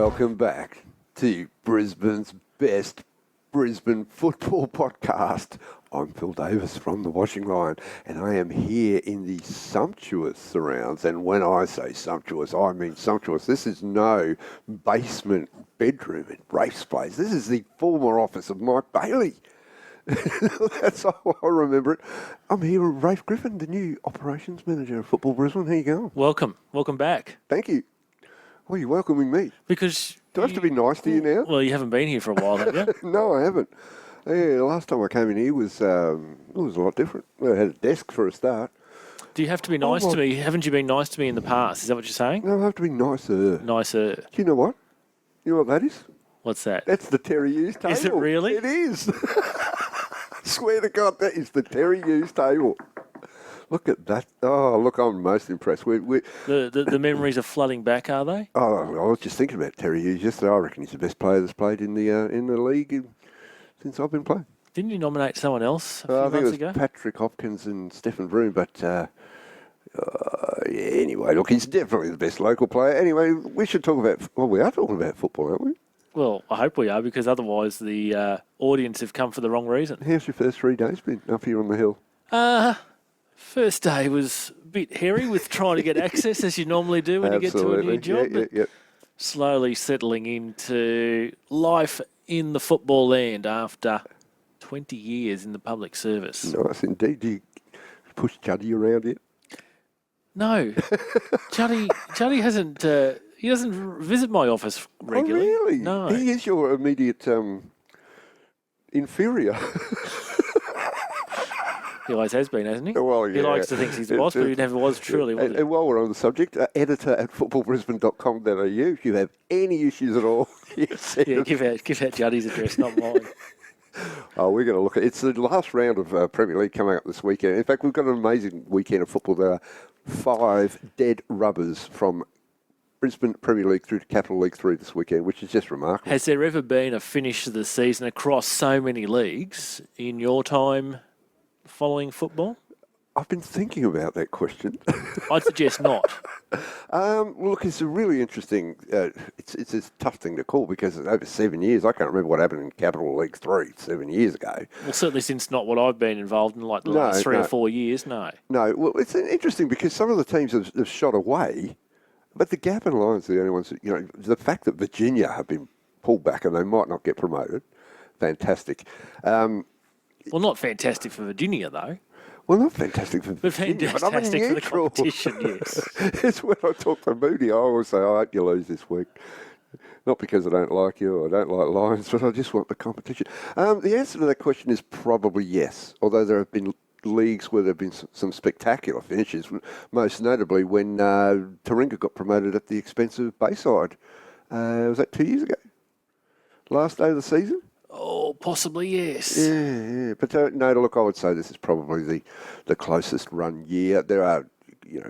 Welcome back to Brisbane's best Brisbane football podcast. I'm Phil Davis from the Washing Line, and I am here in the sumptuous surrounds. And when I say sumptuous, I mean sumptuous. This is no basement bedroom at Rafe's place. This is the former office of Mike Bailey. That's how I remember it. I'm here with Rafe Griffin, the new operations manager of Football Brisbane. How you going? Welcome back. Thank you. Why are you welcoming me? Because do I have to be nice to you now? Well, you haven't been here for a while, have you? No, I haven't. Yeah, the last time I came in here was a lot different. I had a desk for a start. Do you have to be nice to me? Haven't you been nice to me in the past? Is that what you're saying? No, I have to be nicer. Nicer. Do you know what? You know what that is? What's that? That's the Terry Hughes table. Is it really? It is. I swear to God, that is the Terry Hughes table. Look at that. Oh, look, I'm most impressed. The memories are flooding back, are they? Oh, I was just thinking about Terry Hughes yesterday. I reckon he's the best player that's played in the league since I've been playing. Didn't you nominate someone else a few I think months it was ago? Patrick Hopkins and Stephen Broom, but anyway, look, he's definitely the best local player. Anyway, we should talk about, we are talking about football, aren't we? Well, I hope we are, because otherwise the audience have come for the wrong reason. How's your first 3 days been up here on the hill? First day was a bit hairy with trying to get access, as you normally do when you get to a new job. Yeah. Slowly settling into life in the football land after 20 years in the public service. Nice indeed. Do you push Juddy around yet? No. Juddy hasn't... he doesn't visit my office regularly. Oh, really? No. He is your immediate inferior. He always has been, hasn't he? Well, yeah. He likes to think he's the boss, but he never was truly, was he? And while we're on the subject, editor at footballbrisbane.com.au, if you have any issues at all, give out Juddy's address, not mine. Oh, we're going to look at it's the last round of Premier League coming up this weekend. In fact, we've got an amazing weekend of football. There are 5 dead rubbers from Brisbane Premier League through to Capital League 3 this weekend, which is just remarkable. Has there ever been a finish of the season across so many leagues in your time following football? I've been thinking about that question. I'd suggest not. Look, it's a really interesting... it's a tough thing to call because it's over 7 years. I can't remember what happened in Capital League 3 7 years ago. Well, certainly since not what I've been involved in, like the last 3 or 4 years, no. No, well, it's interesting because some of the teams have shot away, but the Gap and Lions are the only ones that, the fact that Virginia have been pulled back and they might not get promoted, fantastic. Well, not fantastic for Virginia, though. Well, not fantastic for Virginia, but fantastic for the competition, yes. It's when I talk to Moody, I always say, I hope you lose this week. Not because I don't like you or I don't like Lions, but I just want the competition. The answer to that question is probably yes, although there have been leagues where there have been some spectacular finishes, most notably when Taringa got promoted at the expense of Bayside. Was that 2 years ago? Last day of the season? Oh, possibly, yes. Yeah. But no, look, I would say this is probably the closest run year. There are,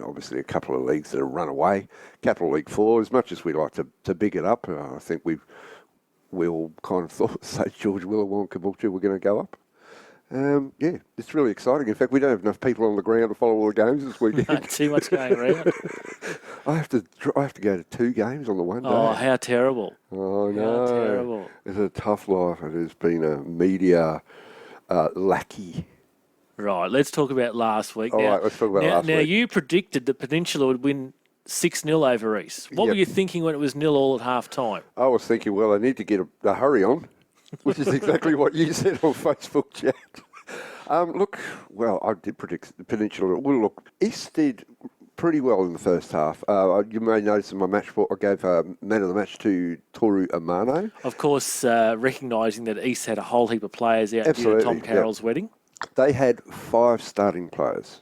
obviously a couple of leagues that have run away. Capital League 4, as much as we like to big it up, I think we all kind of thought St George, Willawong, Caboolture were going to go up. It's really exciting. In fact, we don't have enough people on the ground to follow all the games this weekend. Too much going around. I have to go to 2 games on the one day. Oh, how terrible. Oh, no. How terrible. It's a tough life. It has been a media lackey. Right, let's talk about last week. All right, let's talk about last week. Now, you predicted that Peninsula would win 6-0 over East. What were you thinking when it was 0-0 at half-time? I was thinking, well, I need to get a hurry on, which is exactly what you said on Facebook chat. Look, well, I did predict the Peninsula. Well, look, East did pretty well in the first half. You may notice in my match report, I gave man of the match to Toru Amano. Of course, recognising that East had a whole heap of players out due to Tom Carroll's wedding. They had 5 starting players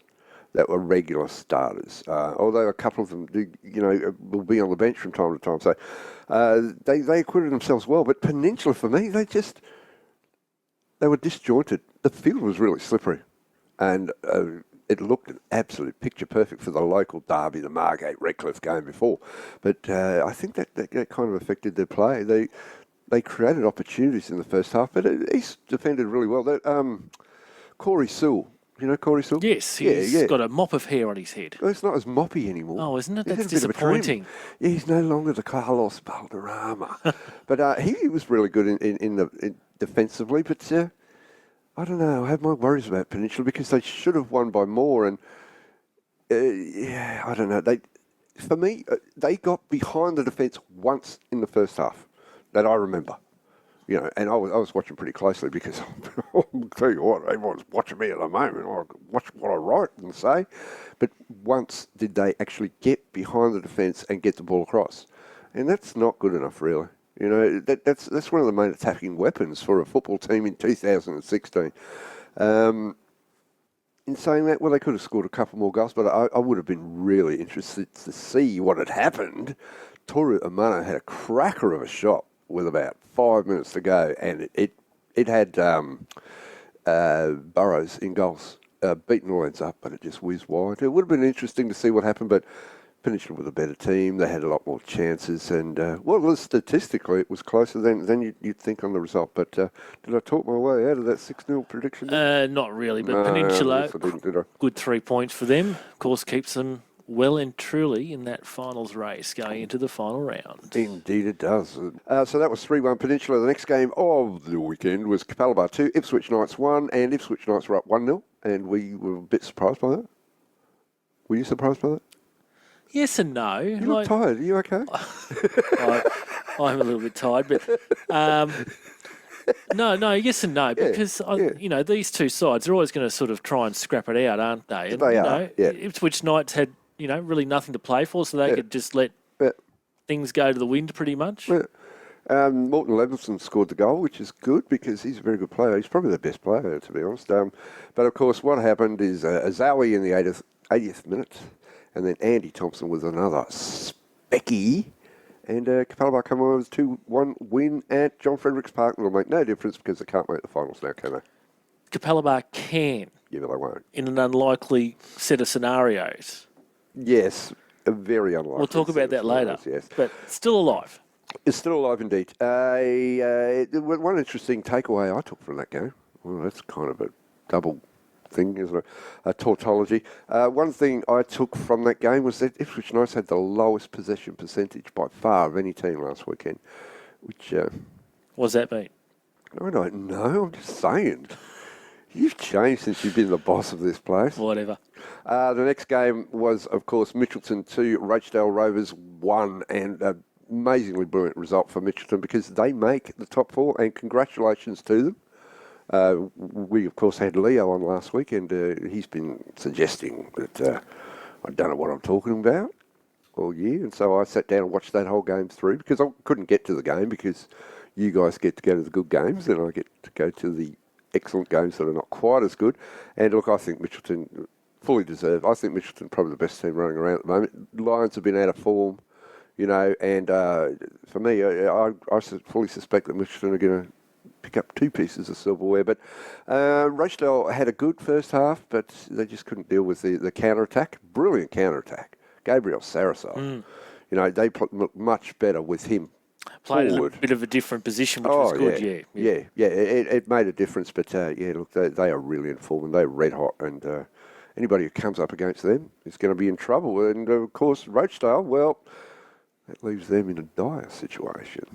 that were regular starters, although a couple of them will be on the bench from time to time. So they acquitted themselves well. But Peninsula, for me, they were disjointed. The field was really slippery, and it looked an absolute picture perfect for the local derby, the Margate-Redcliffe game before. But I think that kind of affected their play. They created opportunities in the first half, but East defended really well. Corey Sewell You know Corey Silk? Yes, he's got a mop of hair on his head. Well, it's not as moppy anymore. Oh, isn't it? He's That's had a bit of a trim. disappointing. Yeah, he's no longer the Carlos Valderrama. But he was really good in defensively. But I don't know. I have my worries about Peninsula because they should have won by more. And I don't know. For me, they got behind the defence once in the first half that I remember. You know, and I was watching pretty closely because I'll tell you what, everyone's watching me at the moment. I watch what I write and say. But once did they actually get behind the defence and get the ball across. And that's not good enough, really. You know, that's one of the main attacking weapons for a football team in 2016. In saying that, well, they could have scored a couple more goals, but I would have been really interested to see what had happened. Toru Amano had a cracker of a shot with about 5 minutes to go, and it had Burrows in goals, beaten all ends up, but it just whizzed wide. It would have been interesting to see what happened, but Peninsula were a better team. They had a lot more chances, and statistically it was closer than you'd think on the result. But did I talk my way out of that 6-0 prediction? Not really, but Peninsula, good 3 points for them. Of course, keeps them well and truly in that finals race going into the final round. Indeed it does. So that was 3-1 Peninsula. The next game of the weekend was Capalaba 2, Ipswich Knights 1, and Ipswich Knights were up 1-0, and we were a bit surprised by that. Were you surprised by that? Yes and no. You look tired. Are you okay? I'm a little bit tired, but no, yes and no, because you know, these two sides are always going to sort of try and scrap it out, aren't they? And, they are. Ipswich Knights had really nothing to play for, so they could just let things go to the wind pretty much. Yeah. Morton Levinson scored the goal, which is good because he's a very good player. He's probably the best player, to be honest. But of course, what happened is Azawi in the 80th minute, and then Andy Thompson with another specky. And Capalaba come on with a 2-1 win at John Fredericks Park. It'll make no difference because they can't make the finals now, can they? Capalaba can. Yeah, but they won't. In an unlikely set of scenarios. Yes, a very unlikely. We'll talk about that later. Yes. But still alive. It's still alive indeed. One interesting takeaway I took from that game, well, that's kind of a double thing, isn't it? A tautology. One thing I took from that game was that Ipswich Knights had the lowest possession percentage by far of any team last weekend. Which what does that mean? I don't know. I'm just saying. You've changed since you've been the boss of this place. Whatever. The next game was, of course, Mitchelton 2, Rochdale Rovers 1, and an amazingly brilliant result for Mitchelton because they make the top 4, and congratulations to them. We, of course, had Leo on last week, and he's been suggesting that I don't know what I'm talking about all year, and so I sat down and watched that whole game through because I couldn't get to the game because you guys get to go to the good games, and I get to go to the excellent games that are not quite as good. And look, I think Mitchelton fully deserved. I think Mitchelton probably the best team running around at the moment. Lions have been out of form, and for me, I fully suspect that Mitchelton are going to pick up 2 pieces of silverware. But Rochdale had a good first half, but they just couldn't deal with the counter-attack. Brilliant counter-attack. Gabriel Sarasol. They looked much better with him. Played forward. A bit of a different position, which was good, yeah. It made a difference, but look, they are really in form and they're red hot, and anybody who comes up against them is going to be in trouble. And of course, Rochdale, well, that leaves them in a dire situation.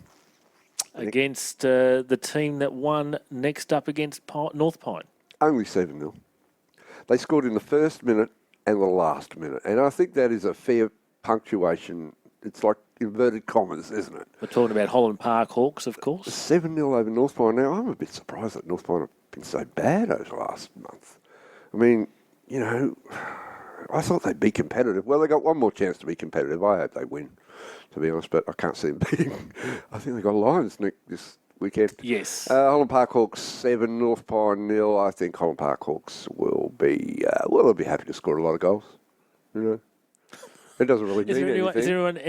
Against the team that won next up against North Pine. Only 7-0. They scored in the first minute and the last minute, and I think that is a fair punctuation. It's like inverted commas, isn't it? We're talking about Holland Park Hawks, of course. 7-0 over North Pine. Now, I'm a bit surprised that North Pine have been so bad over the last month. I mean, I thought they'd be competitive. Well, they got one more chance to be competitive. I hope they win, to be honest, but I can't see them beating. I think they got Lions this weekend. Yes. Holland Park Hawks 7, North Pine 0. I think Holland Park Hawks will be, they'll be happy to score a lot of goals. It doesn't really mean anything.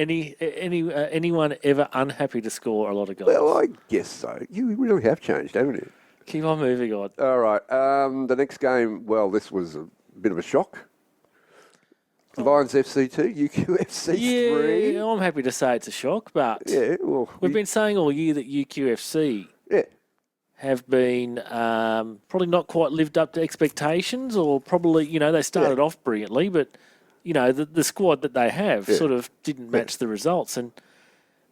Is anyone ever unhappy to score a lot of goals? Well, I guess so. You really have changed, haven't you? Keep on moving on. All right. The next game, well, this was a bit of a shock. Lions FC 2, UQFC 3. Yeah, I'm happy to say it's a shock, but we've been saying all year that UQFC have been probably not quite lived up to expectations, or probably, they started off brilliantly, but, the squad that they have sort of didn't match the results. And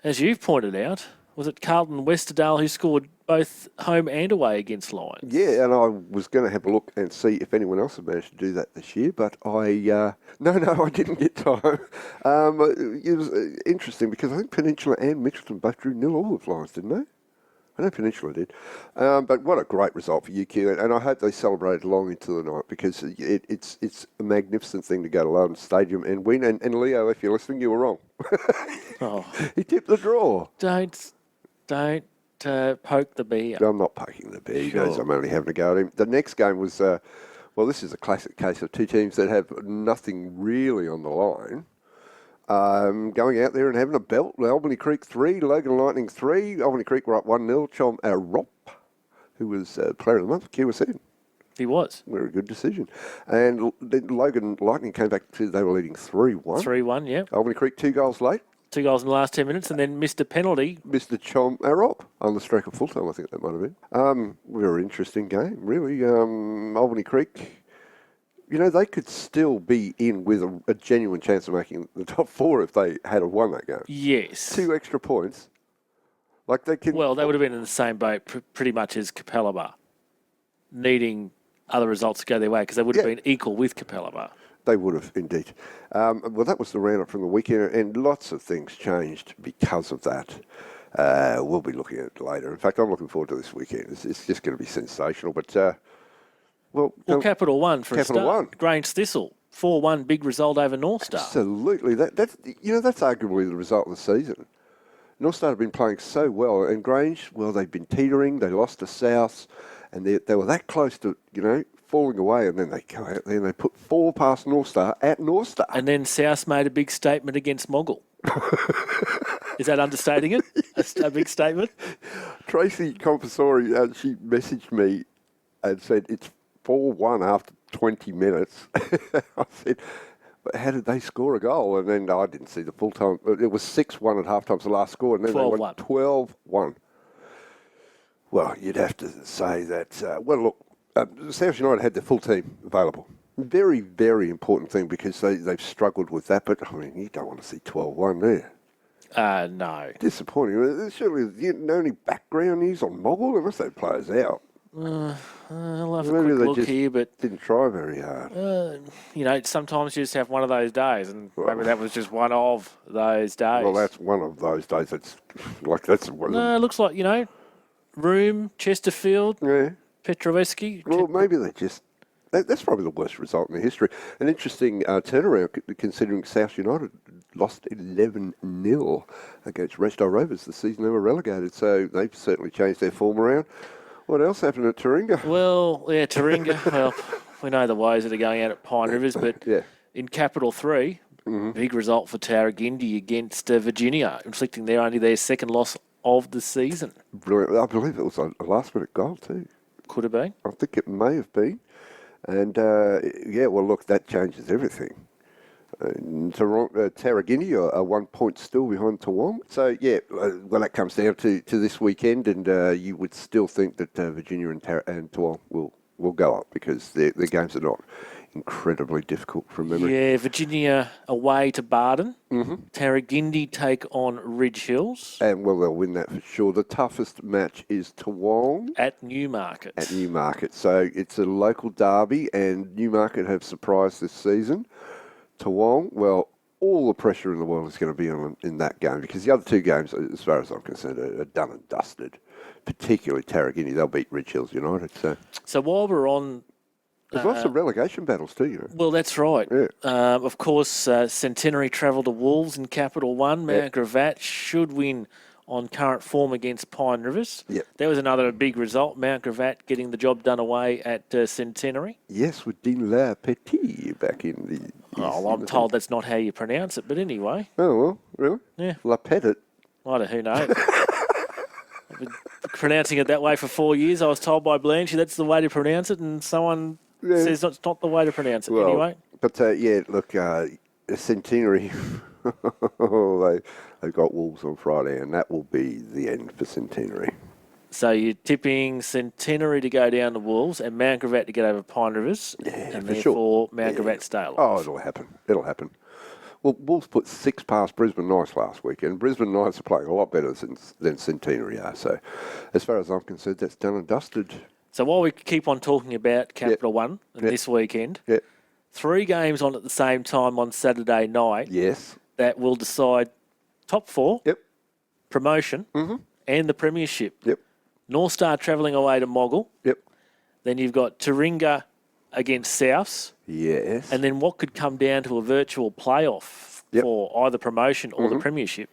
as you've pointed out, was it Carlton Westerdale who scored both home and away against Lions? Yeah, and I was going to have a look and see if anyone else had managed to do that this year, but I didn't get time. It was interesting because I think Peninsula and Mitchelton both drew 0-0 with Lions, didn't they? I know Peninsula did. But what a great result for UQ, and I hope they celebrated long into the night, because it's a magnificent thing to go to London Stadium and win. And Leo, if you're listening, you were wrong. He tipped the draw. Don't poke the bear. I'm not poking the bear, guys. I'm only having a go at him. The next game was, this is a classic case of two teams that have nothing really on the line. Going out there and having a belt. Albany Creek 3, Logan Lightning 3. Albany Creek were up 1-0. Chom Arop, who was Player of the Month, QSN. He was. Very good decision. And then Logan Lightning came back to, they were leading 3-1. 3-1, yeah. Albany Creek 2 goals late. 2 goals in the last 10 minutes, and then missed a penalty. Mr. Chom Arop on the stroke of full time, I think that might have been. Very interesting game, really. Albany Creek, they could still be in with a genuine chance of making the top 4 if they had won that game. Yes. 2 extra points. Like they can. Well, they would have been in the same boat pretty much as Capella Bar, needing other results to go their way, because they would have been equal with Capella Bar. They would have, indeed. Well, that was the roundup from the weekend, and lots of things changed because of that. We'll be looking at it later. In fact, I'm looking forward to this weekend. It's just going to be sensational. But, Capital One for Capital a start. One. Grange Thistle, 4-1 big result over North Star. Absolutely. That's arguably the result of the season. North Star have been playing so well, and Grange, they've been teetering. They lost to South, and they were that close to, falling away, and then they go out there and they put 4 past North Star at North Star. And then South made a big statement against Moggle. Is that understating it? A big statement? Tracy Compasori, she messaged me and said it's 4-1 after 20 minutes. I said, but how did they score a goal? And then I didn't see the full time. It was 6-1 at half time's the last score, and then 12-1. They won 12-1. Well, you'd have to say that, South United had their full team available. Very, very important thing, because they've struggled with that. But, you don't want to see 12-1 there. No. Disappointing. Surely the only background news on Moggle, unless they players out. I'll have a quick look here, but didn't try very hard. Sometimes you just have one of those days, and maybe that was just one of those days. Well, that's one of those days. That's one. No, it looks like, Room, Chesterfield, Petrovsky. Well, maybe they just... That's probably the worst result in the history. An interesting turnaround, considering South United lost 11-0 against Rochdale Rovers the season they were relegated. So they've certainly changed their form around. What else happened at Taringa? Well, Taringa, we know the woes that are going out at Pine Rivers, but in Capital 3, big result for Tarragindi against Virginia, inflicting only their second loss of the season. Brilliant. I believe it was a last-minute goal too. Could have been. I think it may have been. And, that changes everything. Tarragindi are 1 point still behind Toowong. So, that comes down to this weekend, and you would still think that Virginia and Toowong will go up, because their games are not incredibly difficult from memory. Yeah, Virginia away to Barden. Tarragindi take on Ridge Hills. And, they'll win that for sure. The toughest match is Toowong. At Newmarket. So, it's a local derby, and Newmarket have surprised this season. Toowong, all the pressure in the world is going to be on in that game, because the other 2 games, as far as I'm concerned, are done and dusted. Particularly Tarragindi, they'll beat Ridge Hills United. So while we're on... There's lots of relegation battles too, Well, that's right. Yeah. Of course, Centenary travel to Wolves in Capital 1. Mount Gravatt should win on current form against Pine Rivers. Yep. That was another big result. Mount Gravatt getting the job done away at Centenary. Yes, with Dean La Petit back in the... I'm told that's not how you pronounce it, but anyway. Oh, well, really? Yeah. La Petit. Who knows? I've been pronouncing it that way for 4 years. I was told by Blanche that's the way to pronounce it, and someone says it's not the way to pronounce it anyway. But, Centenary, they've got Wolves on Friday, and that will be the end for Centenary. So you're tipping Centenary to go down to Wolves and Mount Gravatt to get over Pine Rivers, and for therefore sure. Mount Gravatt stay alive. Oh, it'll happen. It'll happen. Well, Wolves put 6 past Brisbane Knights last week, and Brisbane Knights are playing a lot better than Centenary are. So, as far as I'm concerned, that's done and dusted. So while we keep on talking about Capital One and this weekend, 3 games on at the same time on Saturday night. Yes. That will decide top 4, promotion, Mm-hmm. and the premiership. Yep. North Star travelling away to Moggle. Yep. Then you've got Taringa against Souths. Yes. And then what could come down to a virtual playoff for either promotion or the premiership.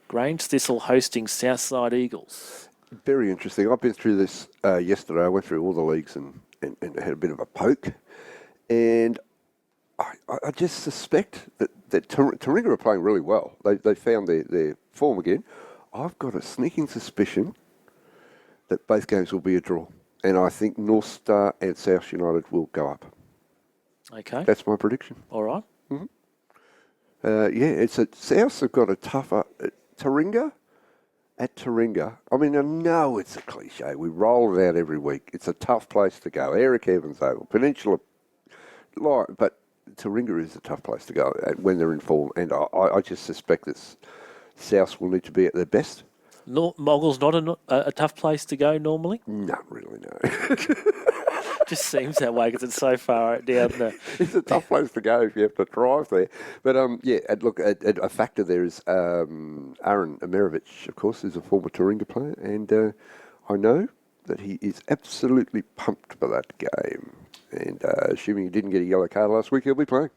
Grange Thistle hosting Southside Eagles. Very interesting. I've been through this yesterday. I went through all the leagues and had a bit of a poke. And I just suspect that Taringa are playing really well. They found their form again. I've got a sneaking suspicion that both games will be a draw. And I think North Star and South United will go up. Okay. That's my prediction. All right. Souths have got a tougher... Taringa? At Taringa, I mean, I know it's a cliche. We roll it out every week. It's a tough place to go. Eric Evans Oval, Peninsula... But Taringa is a tough place to go when they're in form. And I just suspect that Souths will need to be at their best. Moggle's not a tough place to go normally? Not really, no. Just seems that way because it's so far down there. It's a tough place to go if you have to drive there. But, look, a factor there is Aaron Amerivich, of course, is a former Taringa player. And I know that he is absolutely pumped for that game. And assuming he didn't get a yellow card last week, he'll be playing.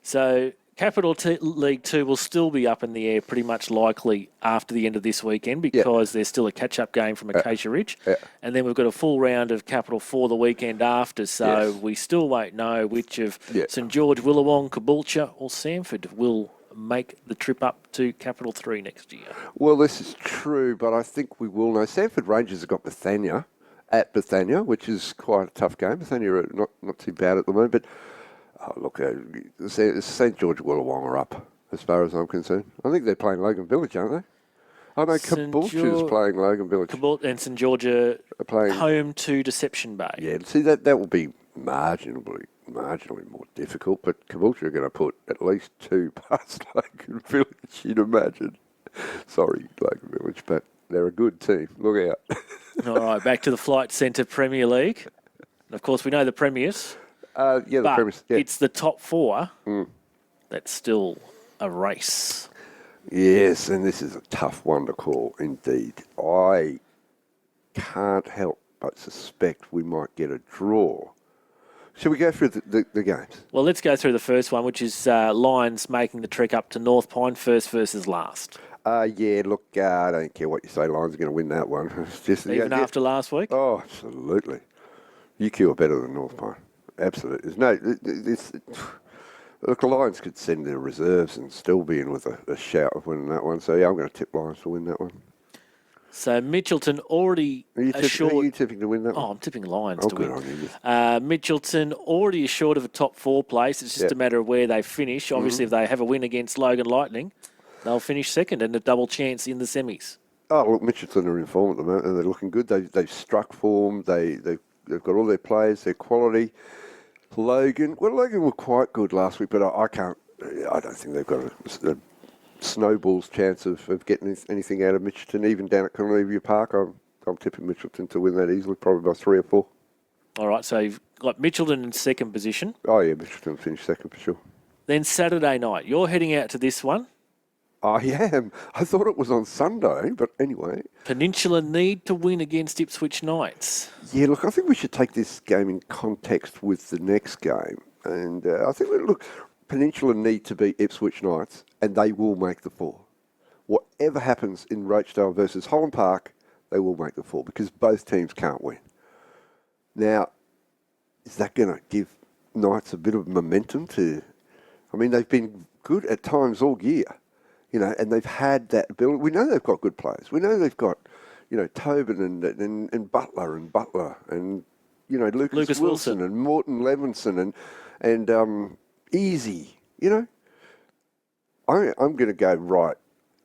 So Capital League 2 will still be up in the air pretty much likely after the end of this weekend because there's still a catch-up game from Acacia Ridge. And then we've got a full round of Capital 4 the weekend after, so we still won't know which of St George, Willawong, Caboolture or Samford will make the trip up to Capital 3 next year. Well, this is true, but I think we will know. Samford Rangers have got Bethania at Bethania, which is quite a tough game. Bethania are not too bad at the moment, but... St George Willawong are up, as far as I'm concerned. I think they're playing Logan Village, aren't they? I know Caboolture's playing Logan Village. And St George are playing home to Deception Bay. Yeah, see, that will be marginally more difficult, but Caboolture are going to put at least 2 past Logan Village, you'd imagine. Sorry, Logan Village, but they're a good team. Look out. All right, back to the Flight Centre Premier League. And of course, we know the premiers. The premise. Yeah. It's the top 4 that's still a race. Yes, and this is a tough one to call indeed. I can't help but suspect we might get a draw. Shall we go through the games? Well, let's go through the first one, which is Lions making the trek up to North Pine, first versus last. I don't care what you say. Lions are going to win that one. It's just, Even after last week? Oh, absolutely. UQ are better than North Pine. Absolutely. Look, the Lions could send their reserves and still be in with a shout of winning that one. So, I'm going to tip Lions to win that one. So, Mitchelton already assured... Are you tipping to win that one? Oh, I'm tipping Lions to win. Good on you. Mitchelton already assured of a top 4 place. It's just a matter of where they finish. Obviously, if they have a win against Logan Lightning, they'll finish second and a double chance in the semis. Oh, look, Mitchelton are in form at the moment and they're looking good. They've struck form. They've got all their players, their quality. Logan were quite good last week, but I don't think they've got a snowball's chance of getting anything out of Mitchelton, even down at Cornelia Park. I'm tipping Mitchelton to win that easily, probably by 3 or 4. All right, so you've got Mitchelton in second position. Oh, yeah, Mitchelton finished second for sure. Then Saturday night, you're heading out to this one. I am. I thought it was on Sunday, but anyway. Peninsula need to win against Ipswich Knights. Yeah, look, I think we should take this game in context with the next game. And I think, Peninsula need to beat Ipswich Knights, and they will make the 4. Whatever happens in Rochdale versus Holland Park, they will make the 4, because both teams can't win. Now, is that going to give Knights a bit of momentum to... I mean, they've been good at times all year. And they've had that ability. We know they've got good players. We know they've got, Tobin and Butler and Lucas Wilson and Morton Levinson and Easy. I'm going to go right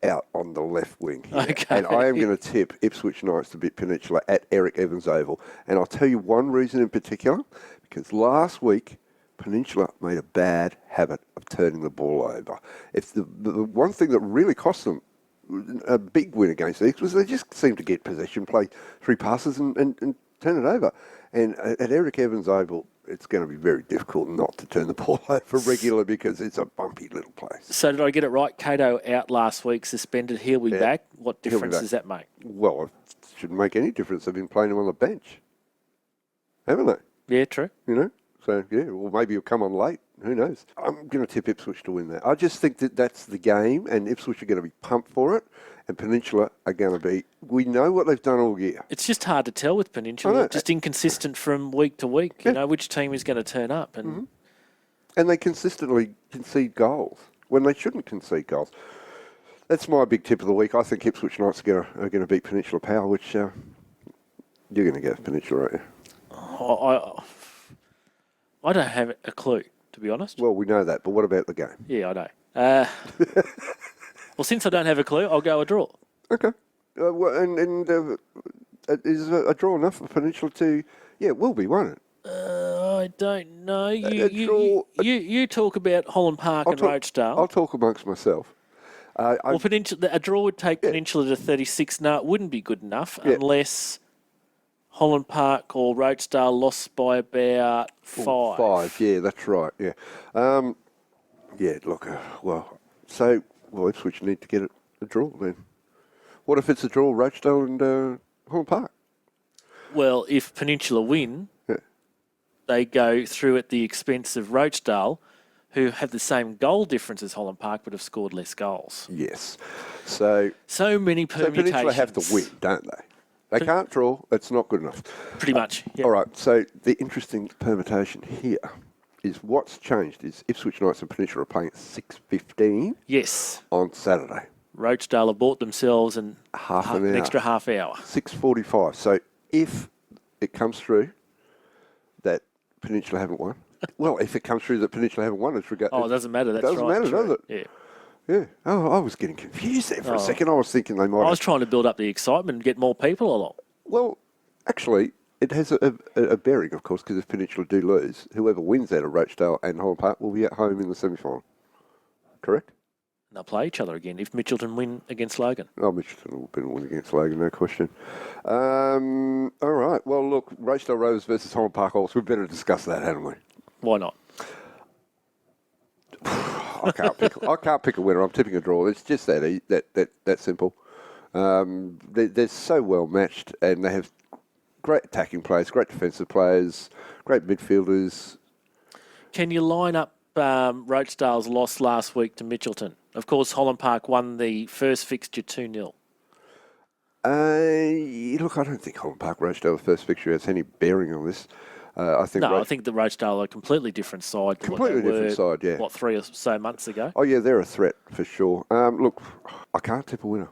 out on the left wing here. Okay. And I am going to tip Ipswich Knights to beat Peninsula at Eric Evans Oval. And I'll tell you one reason in particular, because last week Peninsula made a bad habit of turning the ball over. If the one thing that really cost them a big win against the Eagles was they just seemed to get possession, play 3 passes and turn it over. And at Eric Evans Oval, it's going to be very difficult not to turn the ball over regularly because it's a bumpy little place. So did I get it right? Cato out last week, suspended. He'll be back. What difference does that make? Well, it shouldn't make any difference. They've been playing him on the bench, haven't they? Yeah, true. You know? So, yeah, well, maybe he'll come on late. Who knows? I'm going to tip Ipswich to win that. I just think that that's the game, and Ipswich are going to be pumped for it, and Peninsula are going to be... We know what they've done all year. It's just hard to tell with Peninsula. Just inconsistent from week to week. You know, which team is going to turn up. And And they consistently concede goals when they shouldn't concede goals. That's my big tip of the week. I think Ipswich Knights are going to beat Peninsula Power, which you're going to go with Peninsula, aren't you? I don't have a clue, to be honest. Well, we know that, but what about the game? Yeah, I know. Well, since I don't have a clue, I'll go a draw. Okay. Is a draw enough for Peninsula to... Yeah, it will be, won't it? I don't know. You talk about Holland Park and Rochedale. I'll talk amongst myself. Well, Peninsula, a draw would take Peninsula to 36. No, it wouldn't be good enough unless Holland Park or Rochedale lost by about 5. 5, yeah, that's right, yeah. Look, Ipswich need to get a draw then. What if it's a draw, Rochedale and Holland Park? Well, if Peninsula win, they go through at the expense of Rochedale, who have the same goal difference as Holland Park but have scored less goals. Yes. So many permutations. So Peninsula have to win, don't they? They can't draw. It's not good enough. Pretty much, yeah. All right, so the interesting permutation here is what's changed is Ipswich Knights and Peninsula are playing at 6:15 on Saturday. Rochedale have bought themselves an extra half hour. 6:45. So if it comes through that Peninsula haven't won, well, if it comes through that Peninsula haven't won, it's regardless. Oh, it doesn't matter. That's doesn't matter, does it? Yeah. Yeah. Oh, I was getting confused there for a second. I was thinking they might. I was trying to build up the excitement and get more people along. Well, actually, it has a bearing, of course, because if Peninsula do lose, whoever wins out of Rochedale and Holland Park will be at home in the semi-final. Correct? And they'll play each other again if Mitchelton win against Logan. Oh, Mitchelton will win against Logan, no question. All right. Well, look, Rochedale Rovers versus Holland Park Hawks. We better discuss that, haven't we? Why not? I can't pick a winner. I'm tipping a draw. It's just that simple. They're so well matched, and they have great attacking players, great defensive players, great midfielders. Can you line up Rochedale's loss last week to Mitchelton? Of course, Holland Park won the first fixture 2-0. Look, I don't think Holland Park Rochedale's first fixture has any bearing on this. I think the Rochedale are a completely different side. Different side, yeah. 3 or so months ago? Oh, yeah, they're a threat for sure. Look, I can't tip a winner.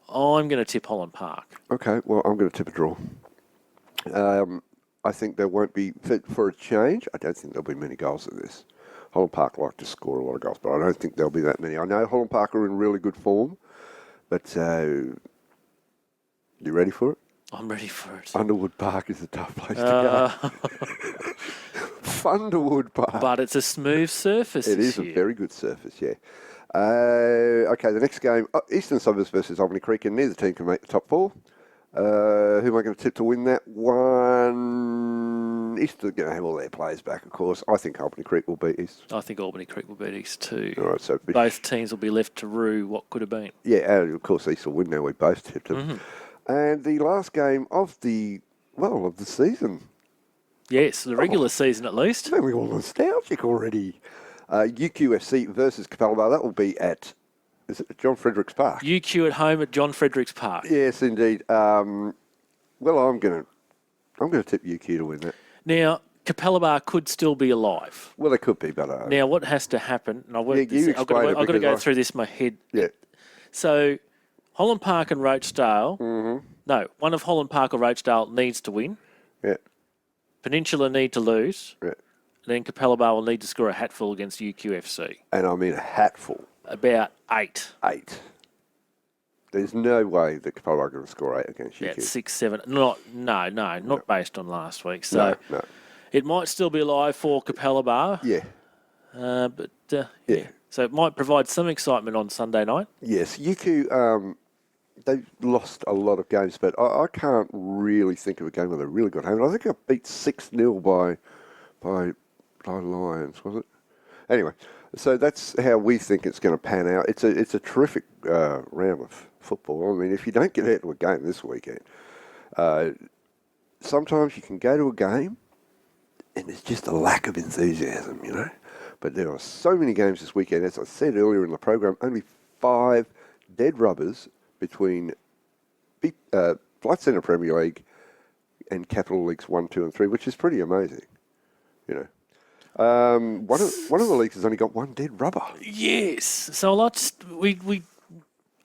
I'm going to tip Holland Park. Okay, well, I'm going to tip a draw. I think there won't be, for a change, I don't think there'll be many goals in this. Holland Park like to score a lot of goals, but I don't think there'll be that many. I know Holland Park are in really good form, but you ready for it? I'm ready for it. Underwood Park is a tough place to go. Funderwood Park. But it's a smooth surface. It is a very good surface, yeah. Okay, the next game, Eastern Suburbs versus Albany Creek, and neither team can make the top 4. Who am I going to tip to win that one? East are going to have all their players back, of course. I think Albany Creek will beat East. I think Albany Creek will beat East too. All right, so both teams will be left to rue what could have been. Yeah, and of course East will win now. We both tipped them. Mm-hmm. And the last game of the season. Yes, the regular season at least. We're all nostalgic already. UQFC versus Capalaba. That will be at, is it John Fredericks Park? UQ at home at John Fredericks Park. Yes, indeed. Well, I'm going to tip UQ to win that. Now, Capalaba could still be alive. Well, they could be, but now what has to happen? And I've got to go through this in my head. Yeah. So, Holland Park and Rochedale. Mm-hmm. No, one of Holland Park or Rochedale needs to win. Yeah. Peninsula need to lose. Yeah. Then Capalaba will need to score a hatful against UQFC. And I mean a hatful. About 8. 8. There's no way that Capella are going to score 8 against you. Yeah, 6-7. Not based on last week. So No. it might still be alive for Capella Bar. Yeah. But yeah. So it might provide some excitement on Sunday night. Yes, UQ, they've lost a lot of games, but I can't really think of a game where they really got home. I think I beat 6-0 by Lions, was it? Anyway, so that's how we think it's going to pan out. It's a terrific round of football. I mean, if you don't get out to a game this weekend, sometimes you can go to a game and there's just a lack of enthusiasm, you know. But there are so many games this weekend. As I said earlier in the program, only 5 dead rubbers between Flight Centre Premier League and Capital Leagues 1, 2 and 3, which is pretty amazing, you know. One of the leagues has only got 1 dead rubber. Yes. So we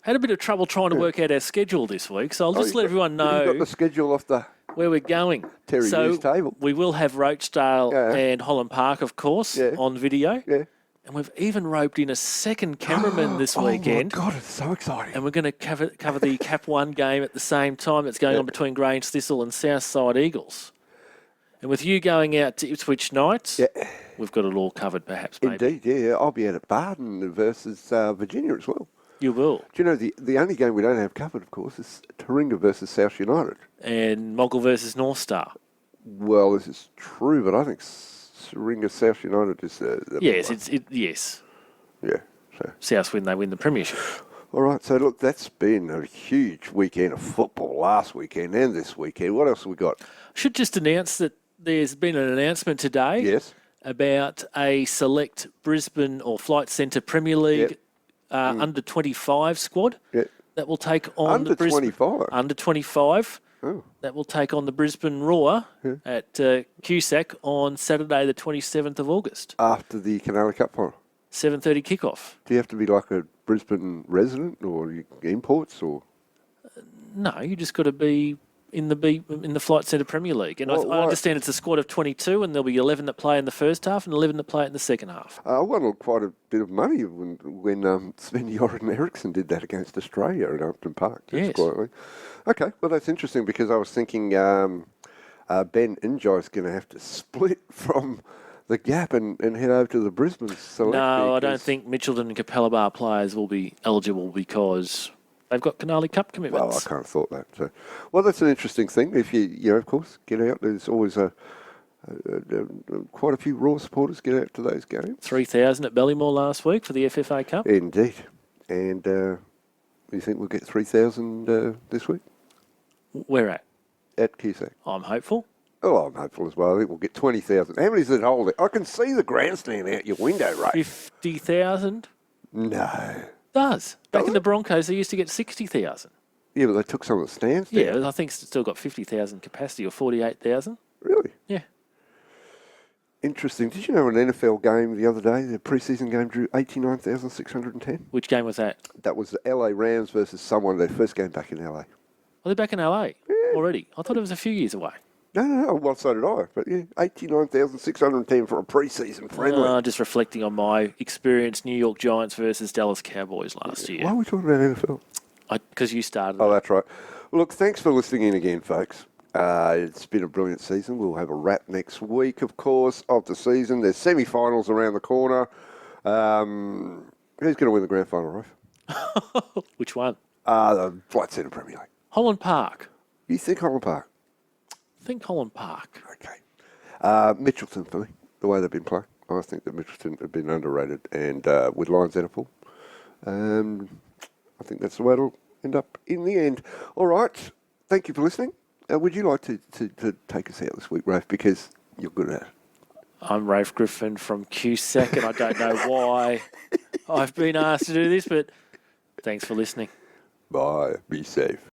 had a bit of trouble trying to work out our schedule this week. So I'll just let everyone know. You've got the schedule off the where we're going. Terry News table. We will have Rochdale and Holland Park, of course, on video. Yeah. And we've even roped in a second cameraman this weekend. Oh, my God, it's so exciting. And we're going to cover the Cap 1 game at the same time that's going on between Grange Thistle and Southside Eagles. And with you going out to Ipswich Knights, we've got it all covered perhaps, maybe. Indeed, yeah. I'll be out at Barton versus Virginia as well. You will. Do you know, the only game we don't have covered, of course, is Taringa versus South United. And Moggle versus North Star. Well, this is true, but I think Taringa South United is the yes, one. yes. Yeah. So. South they win the premiership. All right, so look, that's been a huge weekend of football last weekend and this weekend. What else have we got? Should just announce that there's been an announcement today about a select Brisbane or Flight Centre Premier League under 25 squad that will take on the Brisbane. Under 25. Oh. That will take on the Brisbane Roar at Cusack on Saturday, the 27th of August. After the Canali Cup final. 7:30 kickoff. Do you have to be like a Brisbane resident or imports or? No, you just got to be in the Flight Centre Premier League. And I understand it's a squad of 22 and there'll be 11 that play in the first half and 11 that play in the second half. I won quite a bit of money when Sven Jordan Eriksson did that against Australia at Upton Park. Yes. Quietly. Okay, well, that's interesting because I was thinking Ben Injai's going to have to split from the Gap and head over to the Brisbane select. No, I don't think Mitchelton and Capella Bar players will be eligible because they've got Canali Cup commitments. Well, I kind of thought that. So, well, that's an interesting thing. If you of course, get out. There's always quite a few Raw supporters get out to those games. 3,000 at Ballymore last week for the FFA Cup. Indeed. And you think we'll get 3,000 this week? Where at? At Cusack. I'm hopeful. Oh, I'm hopeful as well. I think we'll get 20,000. How many's it hold? I can see the grandstand out your window, Ray. 50,000? No. Does. Back in the Broncos, they used to get 60,000. Yeah, but they took some of the stands down. Yeah, I think it's still got 50,000 capacity or 48,000. Really? Yeah. Interesting. Did you know an NFL game the other day, the preseason game, drew 89,610? Which game was that? That was the LA Rams versus someone, their first game back in LA. Are they back in LA already? I thought it was a few years away. No. Well, so did I. But yeah, 89,610 for a preseason friendly. Just reflecting on my experience, New York Giants versus Dallas Cowboys last year. Why are we talking about NFL? Because you started. Oh, that's right. Well, look, thanks for listening in again, folks. It's been a brilliant season. We'll have a wrap next week, of course, of the season. There's semi-finals around the corner. Who's going to win the grand final, Rafe? Which one? The Flight Centre Premier League. Holland Park. You think Holland Park? I think Holland Park. Okay. Mitchelton for me, the way they've been playing. I think that Mitchelton have been underrated, and with Lions out of full, I think that's the way it'll end up in the end. All right. Thank you for listening. Would you like to take us out this week, Rafe, because you're good at it? I'm Rafe Griffin from Cusack, and I don't know why I've been asked to do this, but thanks for listening. Bye. Be safe.